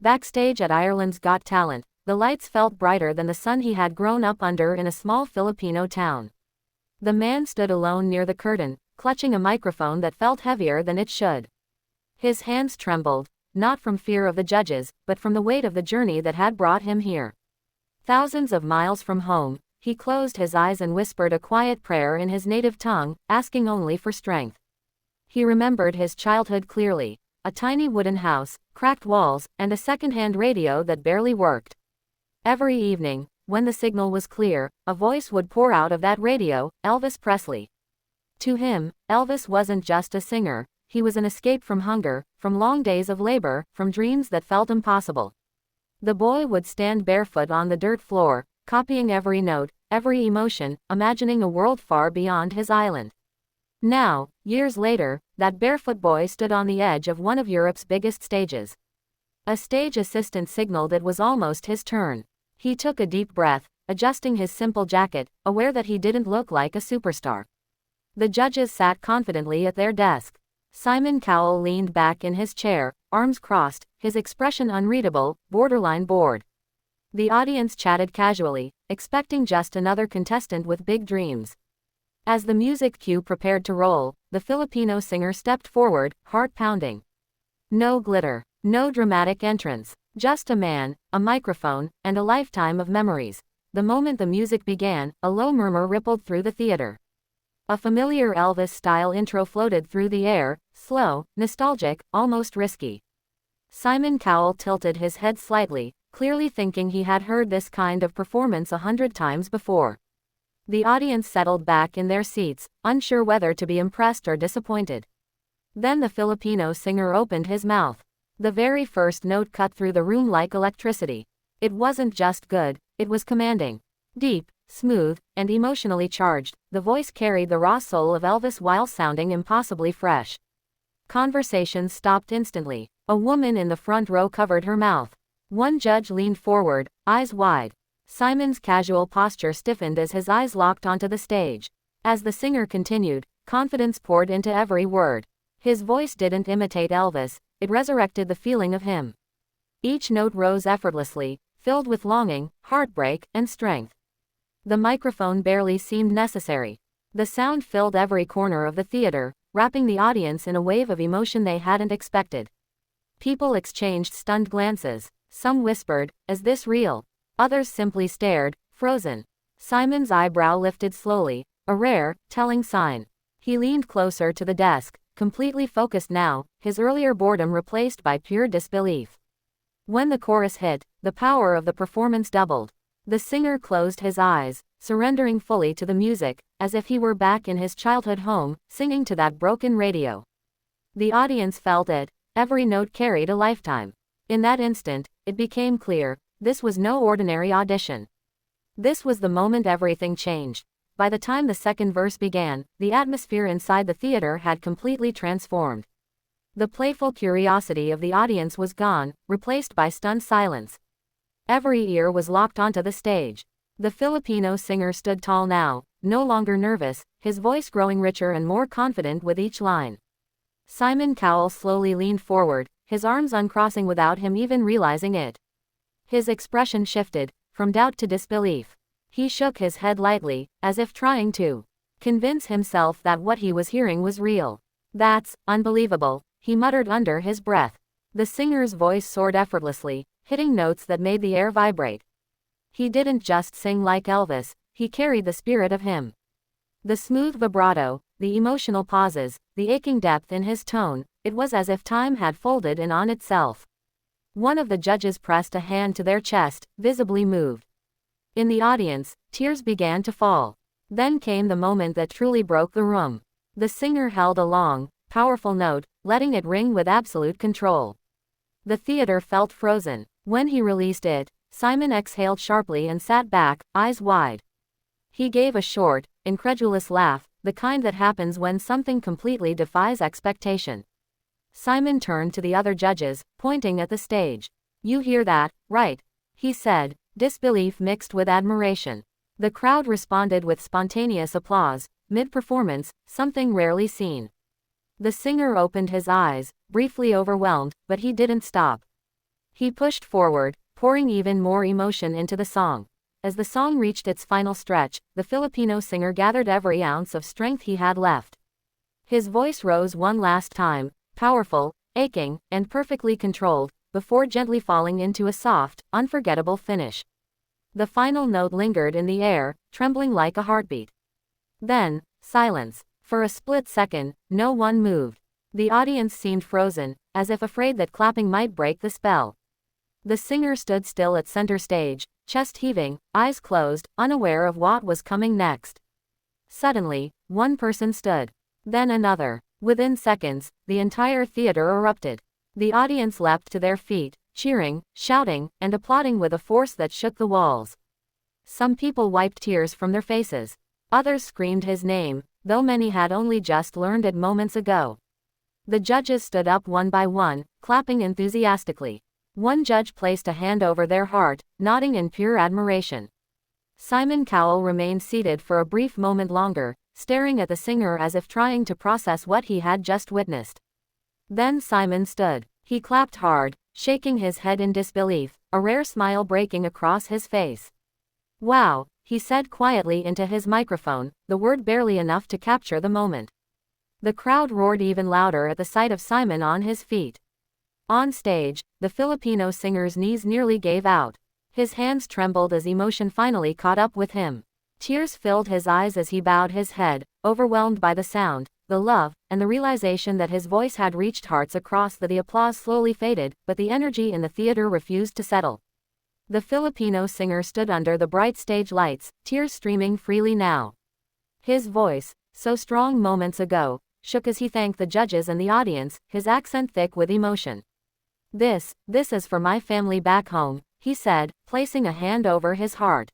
Backstage at Ireland's Got Talent, the lights felt brighter than the sun he had grown up under in a small Filipino town. The man stood alone near the curtain, clutching a microphone that felt heavier than it should. His hands trembled, not from fear of the judges, but from the weight of the journey that had brought him here. Thousands of miles from home, he closed his eyes and whispered a quiet prayer in his native tongue, asking only for strength. He remembered his childhood clearly, a tiny wooden house, cracked walls, and a second-hand radio that barely worked. Every evening, when the signal was clear, a voice would pour out of that radio, Elvis Presley. To him, Elvis wasn't just a singer, he was an escape from hunger, from long days of labor, from dreams that felt impossible. The boy would stand barefoot on the dirt floor, copying every note, every emotion, imagining a world far beyond his island. Now, years later, that barefoot boy stood on the edge of one of Europe's biggest stages. A stage assistant signaled it was almost his turn. He took a deep breath, adjusting his simple jacket, aware that he didn't look like a superstar. The judges sat confidently at their desk. Simon Cowell leaned back in his chair, arms crossed, his expression unreadable, borderline bored. The audience chatted casually, expecting just another contestant with big dreams. As the music cue prepared to roll, the Filipino singer stepped forward, heart pounding. No glitter, no dramatic entrance, just a man, a microphone, and a lifetime of memories. The moment the music began, a low murmur rippled through the theater. A familiar Elvis-style intro floated through the air, slow, nostalgic, almost risky. Simon Cowell tilted his head slightly, clearly thinking he had heard this kind of performance 100 times before. The audience settled back in their seats, unsure whether to be impressed or disappointed. Then the Filipino singer opened his mouth. The very first note cut through the room like electricity. It wasn't just good, it was commanding. Deep, smooth, and emotionally charged, the voice carried the raw soul of Elvis while sounding impossibly fresh. Conversations stopped instantly. A woman in the front row covered her mouth. One judge leaned forward, eyes wide. Simon's casual posture stiffened as his eyes locked onto the stage. As the singer continued, confidence poured into every word. His voice didn't imitate Elvis, it resurrected the feeling of him. Each note rose effortlessly, filled with longing, heartbreak, and strength. The microphone barely seemed necessary. The sound filled every corner of the theater, wrapping the audience in a wave of emotion they hadn't expected. People exchanged stunned glances. Some whispered, "Is this real?" Others simply stared, frozen. Simon's eyebrow lifted slowly, a rare, telling sign. He leaned closer to the desk, completely focused now, his earlier boredom replaced by pure disbelief. When the chorus hit, the power of the performance doubled. The singer closed his eyes, surrendering fully to the music, as if he were back in his childhood home, singing to that broken radio. The audience felt it, every note carried a lifetime. In that instant, it became clear, this was no ordinary audition. This was the moment everything changed. By the time the second verse began, the atmosphere inside the theater had completely transformed. The playful curiosity of the audience was gone, replaced by stunned silence. Every ear was locked onto the stage. The Filipino singer stood tall now, no longer nervous, his voice growing richer and more confident with each line. Simon Cowell slowly leaned forward, his arms uncrossing without him even realizing it. His expression shifted, from doubt to disbelief. He shook his head lightly, as if trying to convince himself that what he was hearing was real. "That's unbelievable," he muttered under his breath. The singer's voice soared effortlessly, hitting notes that made the air vibrate. He didn't just sing like Elvis, he carried the spirit of him. The smooth vibrato, the emotional pauses, the aching depth in his tone, it was as if time had folded in on itself. One of the judges pressed a hand to their chest, visibly moved. In the audience, tears began to fall. Then came the moment that truly broke the room. The singer held a long, powerful note, letting it ring with absolute control. The theater felt frozen. When he released it, Simon exhaled sharply and sat back, eyes wide. He gave a short, incredulous laugh, the kind that happens when something completely defies expectation. Simon turned to the other judges, pointing at the stage. "You hear that, right?" he said, disbelief mixed with admiration. The crowd responded with spontaneous applause, mid-performance, something rarely seen. The singer opened his eyes, briefly overwhelmed, but he didn't stop. He pushed forward, pouring even more emotion into the song. As the song reached its final stretch, the Filipino singer gathered every ounce of strength he had left. His voice rose one last time, powerful, aching, and perfectly controlled, before gently falling into a soft, unforgettable finish. The final note lingered in the air, trembling like a heartbeat. Then, silence. For a split second, no one moved. The audience seemed frozen, as if afraid that clapping might break the spell. The singer stood still at center stage, chest heaving, eyes closed, unaware of what was coming next. Suddenly, one person stood. Then another. Within seconds, the entire theater erupted. The audience leapt to their feet, cheering, shouting, and applauding with a force that shook the walls. Some people wiped tears from their faces. Others screamed his name, though many had only just learned it moments ago. The judges stood up one by one, clapping enthusiastically. One judge placed a hand over their heart, nodding in pure admiration. Simon Cowell remained seated for a brief moment longer, staring at the singer as if trying to process what he had just witnessed. Then Simon stood. He clapped hard, shaking his head in disbelief, a rare smile breaking across his face. "Wow," he said quietly into his microphone, the word barely enough to capture the moment. The crowd roared even louder at the sight of Simon on his feet. On stage, the Filipino singer's knees nearly gave out. His hands trembled as emotion finally caught up with him. Tears filled his eyes as he bowed his head, overwhelmed by the sound, the love, and the realization that his voice had reached hearts across. The applause slowly faded, but the energy in the theater refused to settle. The Filipino singer stood under the bright stage lights, tears streaming freely now. His voice, so strong moments ago, shook as he thanked the judges and the audience, his accent thick with emotion. This is for my family back home," he said, placing a hand over his heart.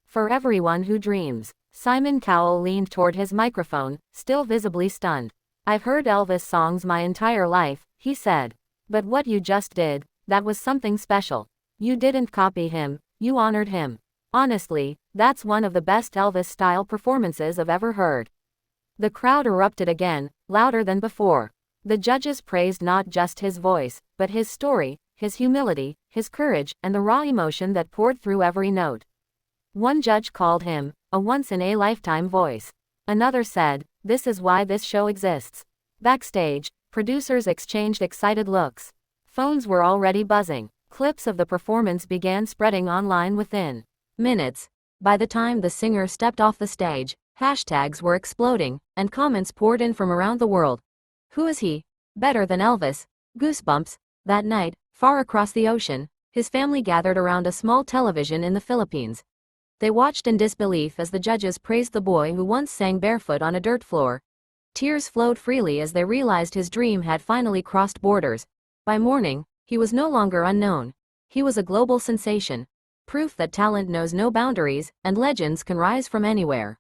"For everyone who dreams." Simon Cowell leaned toward his microphone, still visibly stunned. "I've heard Elvis songs my entire life," he said. "But what you just did, that was something special. You didn't copy him, you honored him. Honestly, that's one of the best Elvis-style performances I've ever heard." The crowd erupted again, louder than before. The judges praised not just his voice, but his story, his humility, his courage, and the raw emotion that poured through every note. One judge called him a once-in-a-lifetime voice. Another said, "This is why this show exists." Backstage, producers exchanged excited looks. Phones were already buzzing. Clips of the performance began spreading online within minutes. By the time the singer stepped off the stage, hashtags were exploding, and comments poured in from around the world. "Who is he? Better than Elvis?" "Goosebumps." That night, far across the ocean, his family gathered around a small television in the Philippines. They watched in disbelief as the judges praised the boy who once sang barefoot on a dirt floor. Tears flowed freely as they realized his dream had finally crossed borders. By morning, he was no longer unknown. He was a global sensation. Proof that talent knows no boundaries, and legends can rise from anywhere.